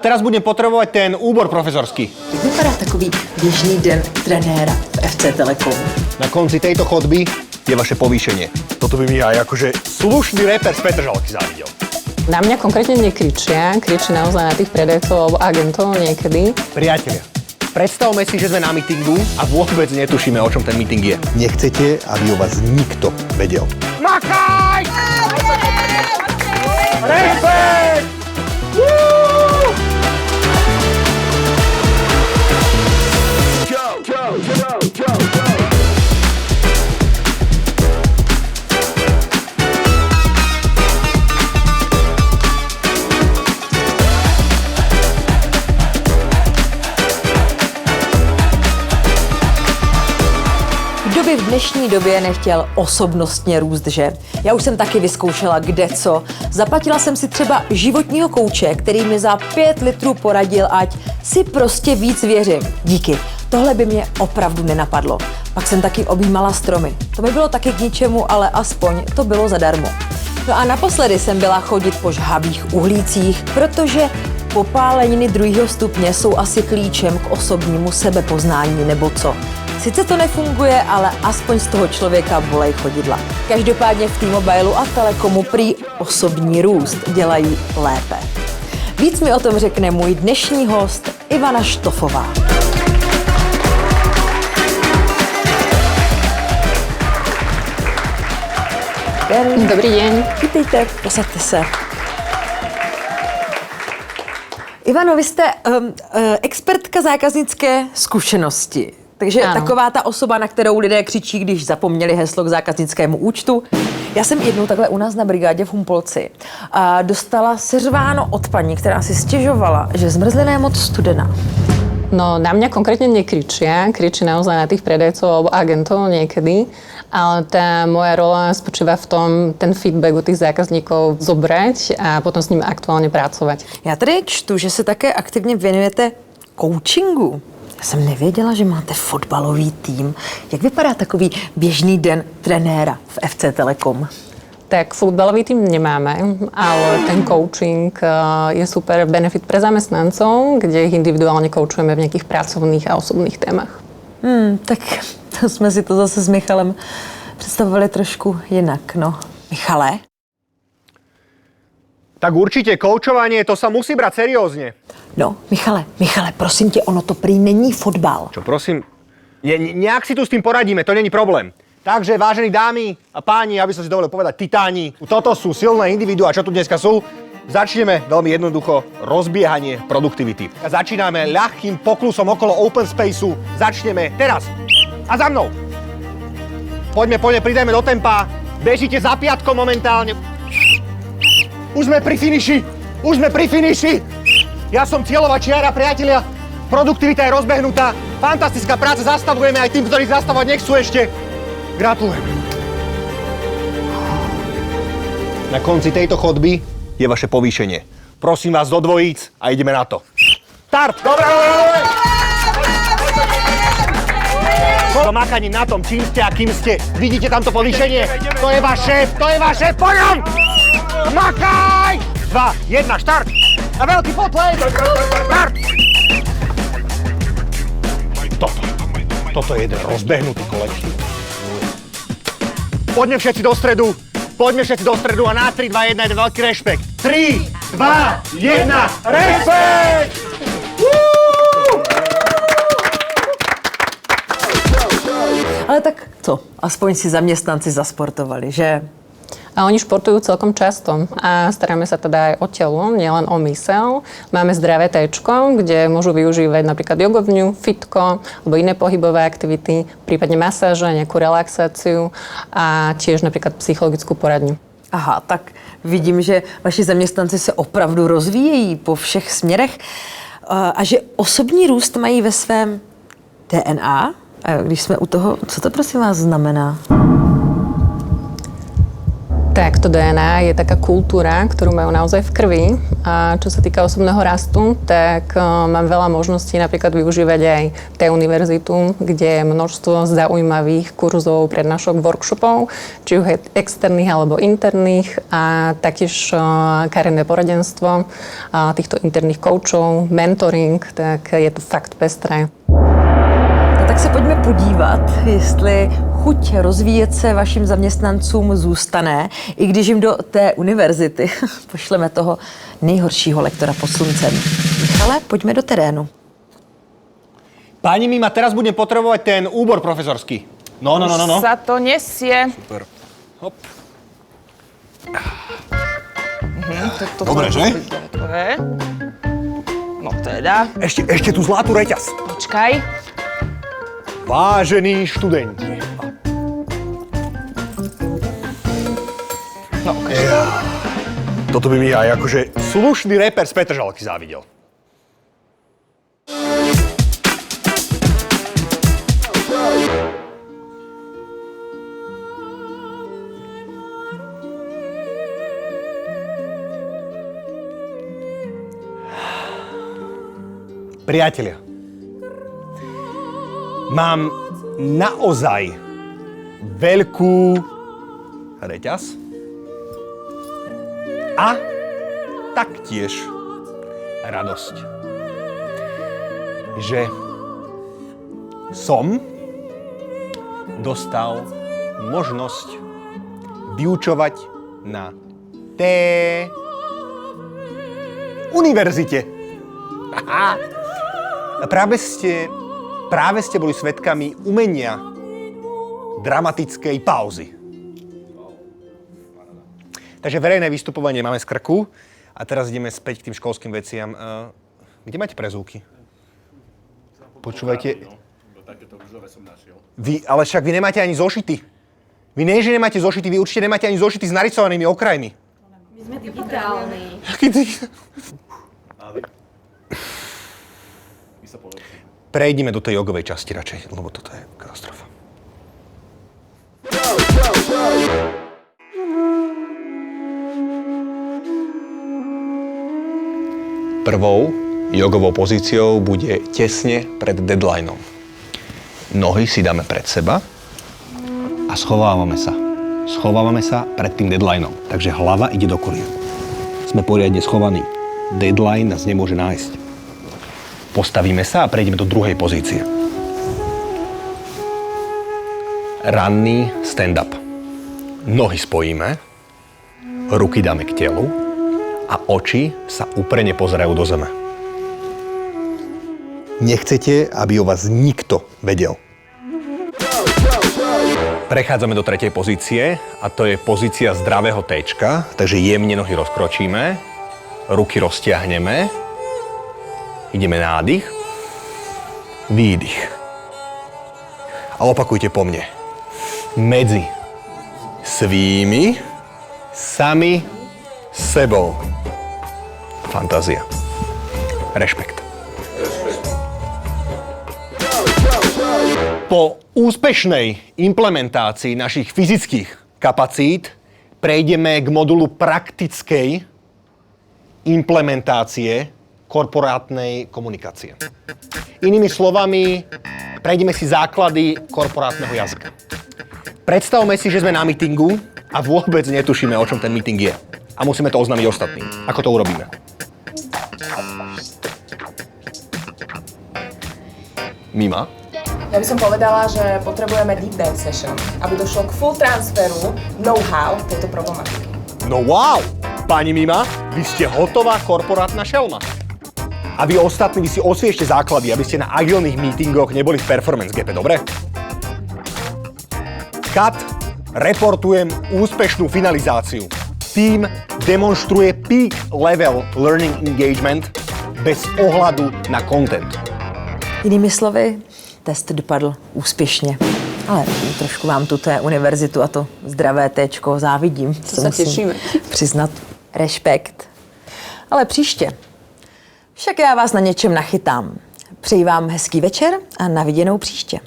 Teraz budem potrebovať ten úbor profesorský. Jak vypadá takový běžný den trenéra v FC Telekom? Na konci tejto chodby je vaše povýšenie. Toto by mi aj akože slušný reper z Petržalky závidel. Na mňa konkrétne nekričia, kričí naozaj na tých predajcov alebo agentov niekedy. Priatelia, predstavme si, že sme na mítingu a vôbec netušíme, o čom ten míting je. Nechcete, aby o vás nikto vedel. Makaj! Respekt! Kdo by v dnešní době nechtěl osobnostně růst, že? Já už jsem taky vyzkoušela kdeco. Zaplatila jsem si třeba životního kouče, který mi za 5 litrů poradil, ať si prostě víc věřím. Díky. Tohle by mě opravdu nenapadlo. Pak jsem taky objímala stromy. To mi bylo taky k ničemu, ale aspoň to bylo zadarmo. No a naposledy jsem byla chodit po žhavých uhlících, protože popáleniny 2. stupně jsou asi klíčem k osobnímu sebepoznání nebo co. Sice to nefunguje, ale aspoň z toho člověka bolej chodidla. Každopádně v T-Mobilu a Telekomu prý osobní růst dělají lépe. Víc mi o tom řekne můj dnešní host Ivana Štofová. Dobrý deň. Vítejte, posaďte se. Ivano, vy jste expertka zákaznické zkušenosti. Takže ano. Taková ta osoba, na kterou lidé křičí, když zapomněli heslo k zákaznickému účtu. Já jsem jednou takhle u nás na brigádě v Humpolci dostala seřváno od paní, která si stěžovala, že zmrzlina je moc studená. No na mňa konkrétne nekričia, kričí naozaj na tých predajcov alebo agentov niekedy, ale tá moja rola spočíva v tom, ten feedback od tých zákazníkov zobrať a potom s ním aktuálne pracovať. Já tady čtu, že se také aktivně věnujete coachingu. Já jsem nevěděla, že máte fotbalový tým. Jak vypadá takový běžný den trenéra v FC Telekom? Tak futbalový tým nemáme, ale ten coaching je super benefit pre zamestnancov, kde ich individuálne coachujeme v nejakých pracovných a osobných témach. Tak to jsme si to zase s Michalem představovali trošku jinak, no. Michale? Tak určite, koučovanie, to sa musí brať seriózne. No, Michale, prosím tě, ono to prý není fotbal. Čo, prosím? Nejak si tu s tým poradíme, to není problém. Takže, vážení dámy a páni, aby som si dovolil povedať titáni, toto sú silné individuá, čo tu dneska sú. Začneme veľmi jednoducho rozbiehanie produktivity. Začíname ľahkým poklusom okolo open spaceu. Začneme teraz. A za mnou. Poďme, pridajme do tempa. Bežíte za piatkom momentálne. Už sme pri finiši. Ja som cieľová čiara, priatelia. Produktivita je rozbehnutá. Fantastická práca, zastavujeme aj tým, ktorí zastavovať nechcú ešte. Gratulujem. Na konci tejto chodby je vaše povýšenie. Prosím vás do dvojíc a ideme na to. Start! Dobre! To makaním na tom, čím ste a kým ste. Vidíte tamto povýšenie? To je váš šéf, poďom! Makaj! 2, 1, štart! A veľký potlesk! Start! Toto je jeden rozbehnutý kolektív. Poďme všetci do stredu a na 3, 2, 1, jeden veľký rešpekt. 3, 2, 1, rešpekt! Ale tak co? Aspoň si zaměstnanci zasportovali, že? A oni športujú celkom často a staráme sa teda aj o telo, nielen o mysel. Máme zdravé téčko, kde môžu využívať napríklad jogovňu, fitko alebo iné pohybové aktivity, prípadne masáže, nejakú relaxáciu a tiež napríklad psychologickú poradňu. Aha, tak vidím, že vaši zaměstnanci se opravdu rozvíjejí po všech směrech a že osobní růst mají ve svém DNA. A když jsme u toho, co to prosím vás znamená? Tak, to DNA je taká kultúra, ktorú majú naozaj v krvi. A čo sa týka osobného rastu, tak mám veľa možností napríklad využívať aj T-univerzitu, kde je množstvo zaujímavých kurzov, prednášok, workshopov, či už je externých alebo interných, a taktiež kariérne poradenstvo týchto interných koučov, mentoring, tak je to fakt pestré. No tak se pojďme podívat, jestli chuť rozvíjet se vašim zaměstnancům zůstane, i když jim do té univerzity pošleme toho nejhoršího lektora pod sluncem. Michale, pojďme do terénu. Pani Mima, teraz budem potrebovať ten úbor profesorský. No. Sa to nesie. Super. Hop. Dobre, že? No teda, Ešte tú zlatú reťaz. počkaj. Vážení študenti. No, ukáž. Toto by mi aj akože slušný reper z Petržalky závidel. Priatelia, mám naozaj veľkú reťaz a taktiež radosť, že som dostal možnosť vyučovať na T-univerzite. A práve ste boli svedkami umenia dramatickej pauzy. Takže verejné vystupovanie máme z krku a teraz ideme späť k tým školským veciam. Kde máte prezúky? Počúvajte. Ale však vy nemáte ani zošity. Vy nie, že nemáte zošity, vy určite nemáte ani zošity s narysovanými okrajmi. My sme digitálni. Prejdime do tej jogovej časti radšej, lebo toto je katastrofa. Prvou jogovou pozíciou bude tesne pred deadlineom. Nohy si dáme pred seba a schovávame sa. Schovávame sa pred tým deadlineom, takže hlava ide do kolien. Sme poriadne schovaní. Deadline nás nemôže nájsť. Postavíme sa a prejdeme do druhej pozície. Ranný stand-up. Nohy spojíme, ruky dáme k telu a oči sa úprene pozerajú do zeme. Nechcete, aby o vás nikto vedel. Prechádzame do tretej pozície a to je pozícia zdravého T-čka, takže jemne nohy rozkročíme, ruky roztiahneme, ideme nádych, výdych. A opakujte po mne. Medzi svými, sami sebou. Fantázia. Rešpekt. Po úspešnej implementácii našich fyzických kapacít prejdeme k modulu praktickej implementácie korporátnej komunikácie. Inými slovami, prejdeme si základy korporátneho jazyka. Predstavme si, že sme na meetingu a vôbec netušíme, o čom ten meeting je. A musíme to oznámiť ostatným. Ako to urobíme? Mima? Ja by som povedala, že potrebujeme deep dive session, aby došlo k full transferu know-how tejto problematiky. No wow! Pani Mima, vy ste hotová korporátna šelma. A vy ostatní, vy si osviežte základy, aby ste na agilných meetingoch neboli v performance gape, dobre? Cut. Reportujem úspešnú finalizáciu. Tým demonstruje peak level learning engagement bez ohľadu na content. Jinými slovy, test dopadl úspěšně. Ale trošku vám tu té univerzitu a to zdravé téčko závidím. To se těšíme. Přiznat. Respekt. Ale příště. Však já vás na něčem nachytám. Přeji vám hezký večer a na viděnou příště.